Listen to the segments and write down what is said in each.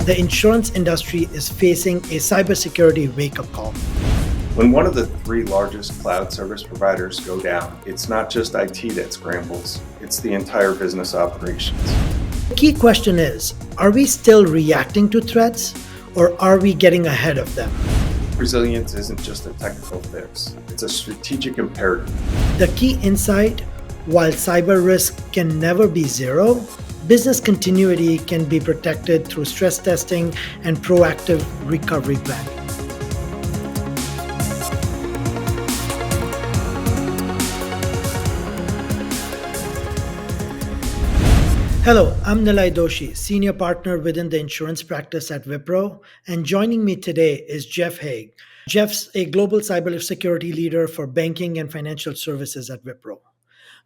The insurance industry is facing a cybersecurity wake-up call. When one of the three largest cloud service providers go down, it's not just IT that scrambles, it's the entire business operations. The key question is, are we still reacting to threats or are we getting ahead of them? Resilience isn't just a technical fix, it's a strategic imperative. The key insight, while cyber risk can never be zero, business continuity can be protected through stress testing and proactive recovery planning. Hello, I'm Nilay Doshi, Senior Partner within the insurance practice at Wipro, and joining me today is Jeff Haig. Jeff's a global cybersecurity leader for banking and financial services at Wipro.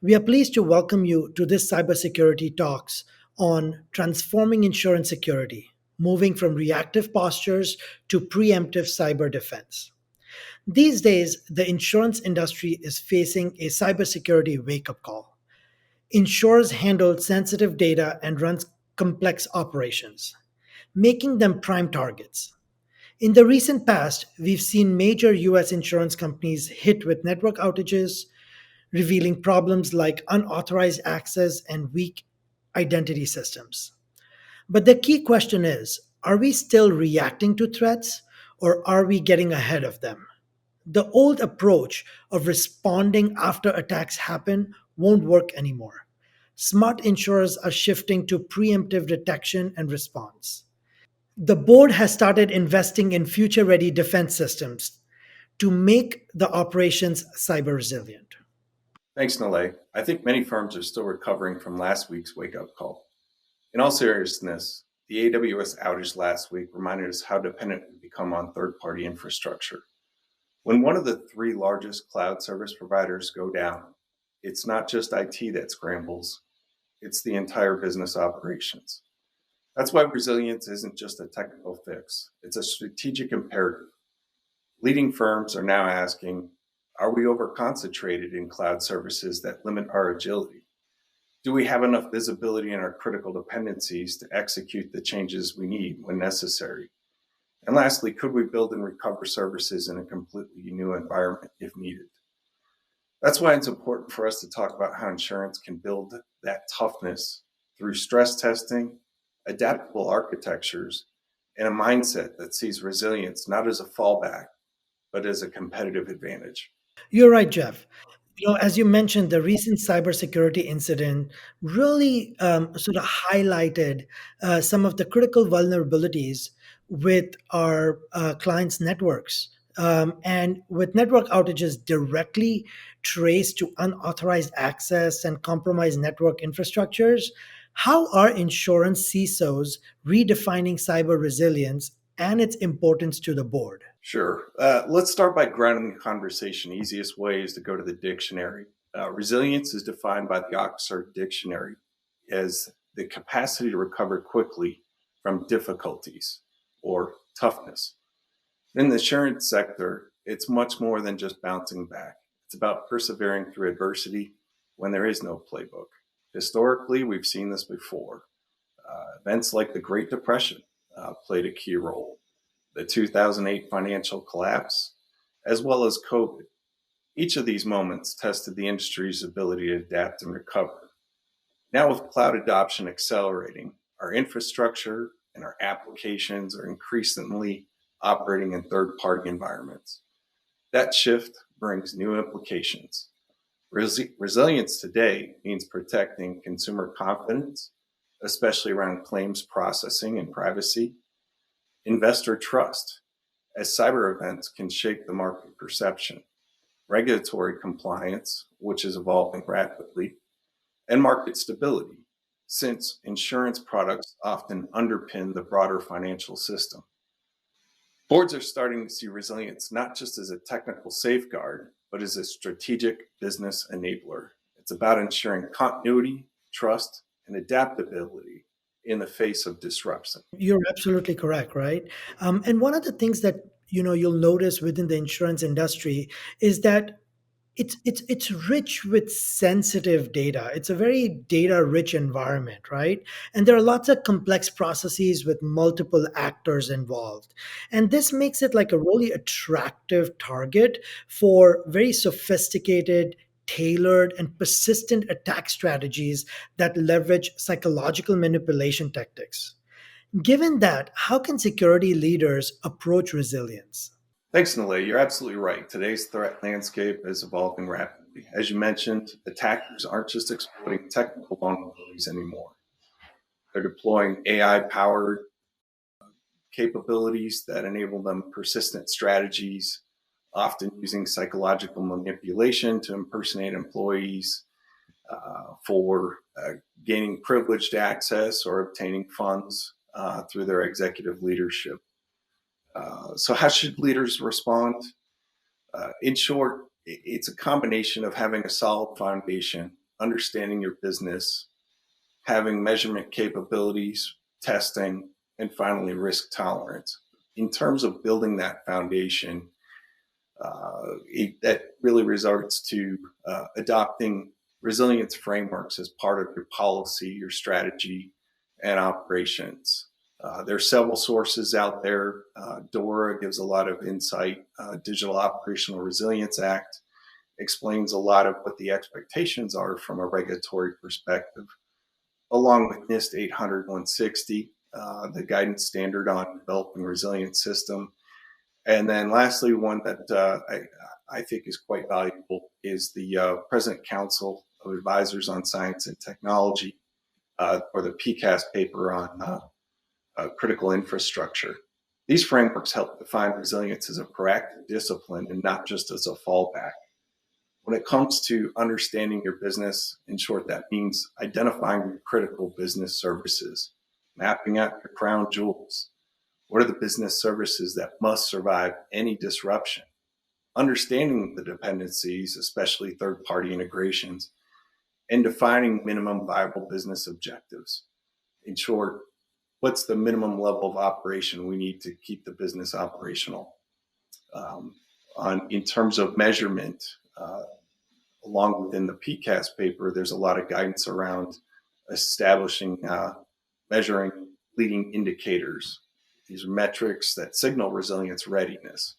We are pleased to welcome you to this cybersecurity talks on transforming insurance security, moving from reactive postures to preemptive cyber defense. These days, the insurance industry is facing a cybersecurity wake-up call. Insurers handle sensitive data and run complex operations, making them prime targets. In the recent past, we've seen major US insurance companies hit with network outages, revealing problems like unauthorized access and weak identity systems. But the key question is, are we still reacting to threats or are we getting ahead of them? The old approach of responding after attacks happen won't work anymore. Smart insurers are shifting to preemptive detection and response. The board has started investing in future ready defense systems to make the operations cyber resilient. Thanks, Nalay. I think many firms are still recovering from last week's wake-up call. In all seriousness, the AWS outage last week reminded us how dependent we've become on third-party infrastructure. When one of the three largest cloud service providers go down, it's not just IT that scrambles, it's the entire business operations. That's why resilience isn't just a technical fix, it's a strategic imperative. Leading firms are now asking, are we over-concentrated in cloud services that limit our agility? Do we have enough visibility in our critical dependencies to execute the changes we need when necessary? And lastly, could we build and recover services in a completely new environment if needed? That's why it's important for us to talk about how insurance can build that toughness through stress testing, adaptable architectures, and a mindset that sees resilience not as a fallback, but as a competitive advantage. You're right, Jeff. As you mentioned, the recent cybersecurity incident really sort of highlighted some of the critical vulnerabilities with our clients' networks. And with network outages directly traced to unauthorized access and compromised network infrastructures, how are insurance CISOs redefining cyber resilience and its importance to the board? Sure. Let's start by grounding the conversation. Easiest way is to go to the dictionary. Resilience is defined by the Oxford Dictionary as the capacity to recover quickly from difficulties or toughness. In the insurance sector, it's much more than just bouncing back. It's about persevering through adversity when there is no playbook. Historically, we've seen this before. Events like the Great Depression played a key role. The 2008 financial collapse, as well as COVID. Each of these moments tested the industry's ability to adapt and recover. Now, with cloud adoption accelerating, our infrastructure and our applications are increasingly operating in third-party environments. That shift brings new implications. Resilience today means protecting consumer confidence, especially around claims processing and privacy, investor trust, as cyber events can shape the market perception, regulatory compliance, which is evolving rapidly, and market stability, since insurance products often underpin the broader financial system. Boards are starting to see resilience not just as a technical safeguard, but as a strategic business enabler. It's about ensuring continuity, trust, and adaptability in the face of disruption. You're absolutely correct, right? And one of the things that you'll notice within the insurance industry is that it's rich with sensitive data. It's a very data rich environment, right? And there are lots of complex processes with multiple actors involved, and this makes it like a really attractive target for very sophisticated, tailored and persistent attack strategies that leverage psychological manipulation tactics. Given that, how can security leaders approach resilience? Thanks, Nalay. You're absolutely right. Today's threat landscape is evolving rapidly. As you mentioned, attackers aren't just exploiting technical vulnerabilities anymore. They're deploying AI powered capabilities that enable them persistent strategies, often using psychological manipulation to impersonate employees for gaining privileged access or obtaining funds through their executive leadership. So, how should leaders respond? In short, it's a combination of having a solid foundation, understanding your business, having measurement capabilities, testing, and finally risk tolerance. In terms of building that foundation, that really resorts to adopting resilience frameworks as part of your policy, your strategy, and operations. There are several sources out there. DORA gives a lot of insight. Digital Operational Resilience Act explains a lot of what the expectations are from a regulatory perspective, along with NIST 800 160, the guidance standard on developing resilient system. And then lastly, one that I think is quite valuable is the President Council of Advisors on Science and Technology, or the PCAS paper on critical infrastructure. These frameworks help define resilience as a proactive discipline and not just as a fallback. When it comes to understanding your business, in short, that means identifying your critical business services, mapping out your crown jewels. What are the business services that must survive any disruption? Understanding the dependencies, especially third party integrations, and defining minimum viable business objectives. In short, what's the minimum level of operation we need to keep the business operational? In terms of measurement, along within the PCAS paper, there's a lot of guidance around establishing, measuring leading indicators. These are metrics that signal resilience readiness.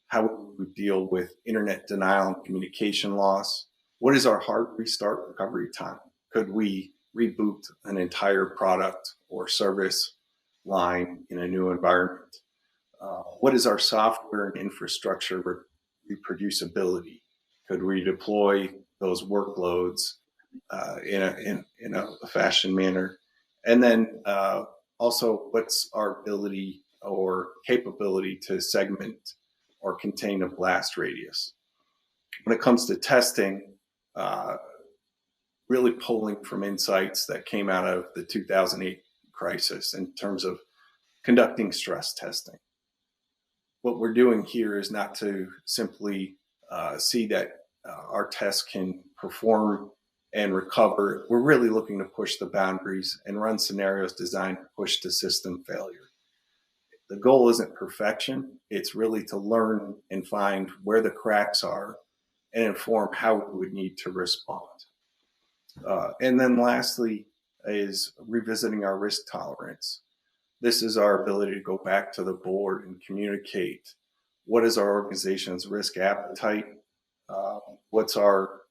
How would we deal with internet denial and communication loss? What is our hard restart recovery time? Could we reboot an entire product or service line in a new environment? What is our software and infrastructure reproducibility? Could we deploy those workloads in a fashion manner? And then also, what's our ability or capability to segment or contain a blast radius? When it comes to testing, really pulling from insights that came out of the 2008 crisis in terms of conducting stress testing. What we're doing here is not to simply see that our tests can perform and recover. We're really looking to push the boundaries and run scenarios designed to push to system failure. The goal isn't perfection, it's really to learn and find where the cracks are and inform how we would need to respond. And then lastly is revisiting our risk tolerance. This is our ability to go back to the board and communicate what is our organization's risk appetite, what's our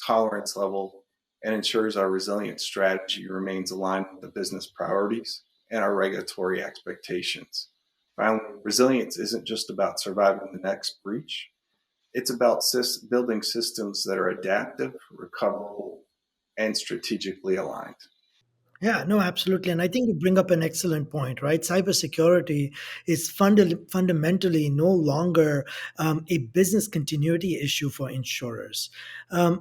tolerance level, and ensures our resilience strategy remains aligned with the business priorities and our regulatory expectations. Finally, resilience isn't just about surviving the next breach. It's about building systems that are adaptive, recoverable, and strategically aligned. Yeah, no, absolutely. And I think you bring up an excellent point, right? Cybersecurity is fundamentally no longer a business continuity issue for insurers.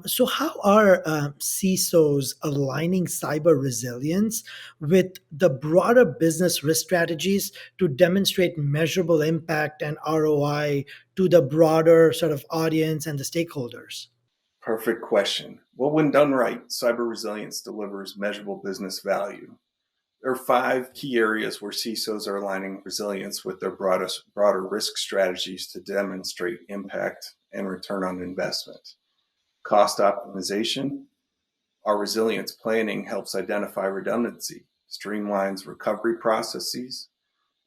So, how are CISOs aligning cyber resilience with the broader business risk strategies to demonstrate measurable impact and ROI to the broader sort of audience and the stakeholders? Perfect question. Well, when done right, cyber resilience delivers measurable business value. There are five key areas where CISOs are aligning resilience with their broader risk strategies to demonstrate impact and return on investment. Cost optimization. Our resilience planning helps identify redundancy, streamlines recovery processes,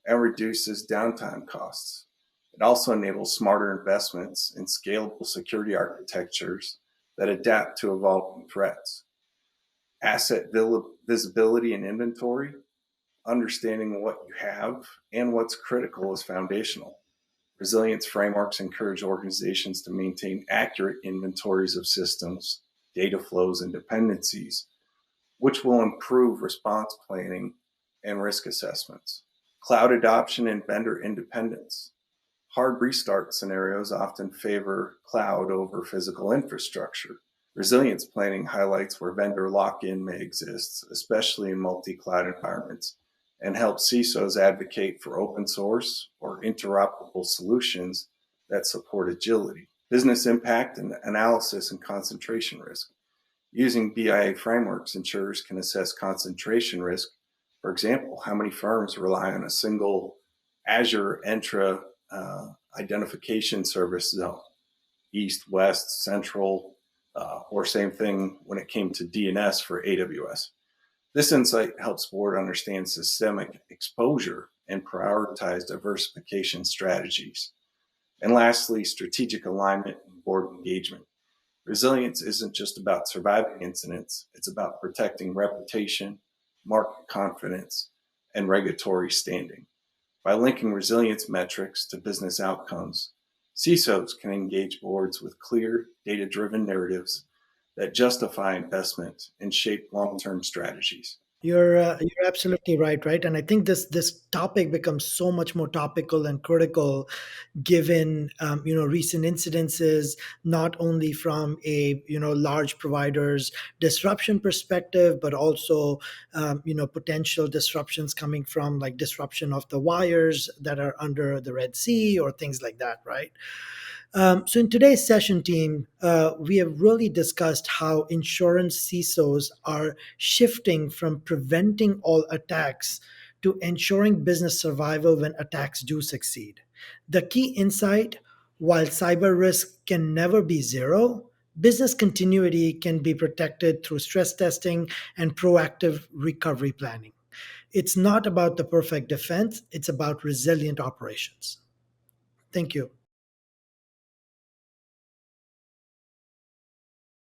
and reduces downtime costs. It also enables smarter investments in scalable security architectures that adapt to evolving threats. Asset visibility and inventory. Understanding what you have and what's critical is foundational. Resilience frameworks encourage organizations to maintain accurate inventories of systems, data flows, and dependencies, which will improve response planning and risk assessments. Cloud adoption and vendor independence. Hard restart scenarios often favor cloud over physical infrastructure. Resilience planning highlights where vendor lock in may exist, especially in multi cloud environments, and helps CISOs advocate for open source or interoperable solutions that support agility. Business impact and analysis and concentration risk. Using BIA frameworks, insurers can assess concentration risk. For example, how many firms rely on a single Azure Entra identification service zone, east, west, central, or same thing when it came to DNS for AWS. This insight helps board understand systemic exposure and prioritize diversification strategies. And lastly, strategic alignment and board engagement. Resilience isn't just about surviving incidents, it's about protecting reputation, market confidence, and regulatory standing. By linking resilience metrics to business outcomes, CISOs can engage boards with clear, data driven narratives that justify investment and shape long term strategies. You're absolutely right, right? And I think this topic becomes so much more topical and critical given recent incidences, not only from a large providers disruption perspective, but also potential disruptions coming from like disruption of the wires that are under the Red Sea or things like that, right? So, in today's session, team, we have really discussed how insurance CISOs are shifting from preventing all attacks to ensuring business survival when attacks do succeed. The key insight: while cyber risk can never be zero, business continuity can be protected through stress testing and proactive recovery planning. It's not about the perfect defense, it's about resilient operations. Thank you.